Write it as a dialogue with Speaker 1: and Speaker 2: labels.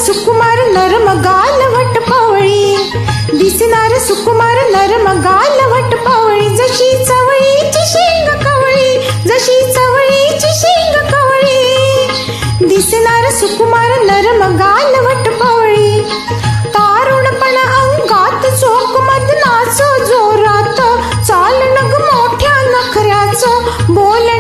Speaker 1: सुकुमार नरम गाल वटपवळी, दिसणार सुकुमार नरम गाल वटपवळी, जशी चवळीची शेंग कवळी, जशी चवळीची शेंग कवळी, दिसणार सुकुमार नरम गाल वटपवळी. तारुणपणा अंगात झोक मधनाचं जोरात, चालणं ग मोठ्या नखऱ्याचं, बोलणं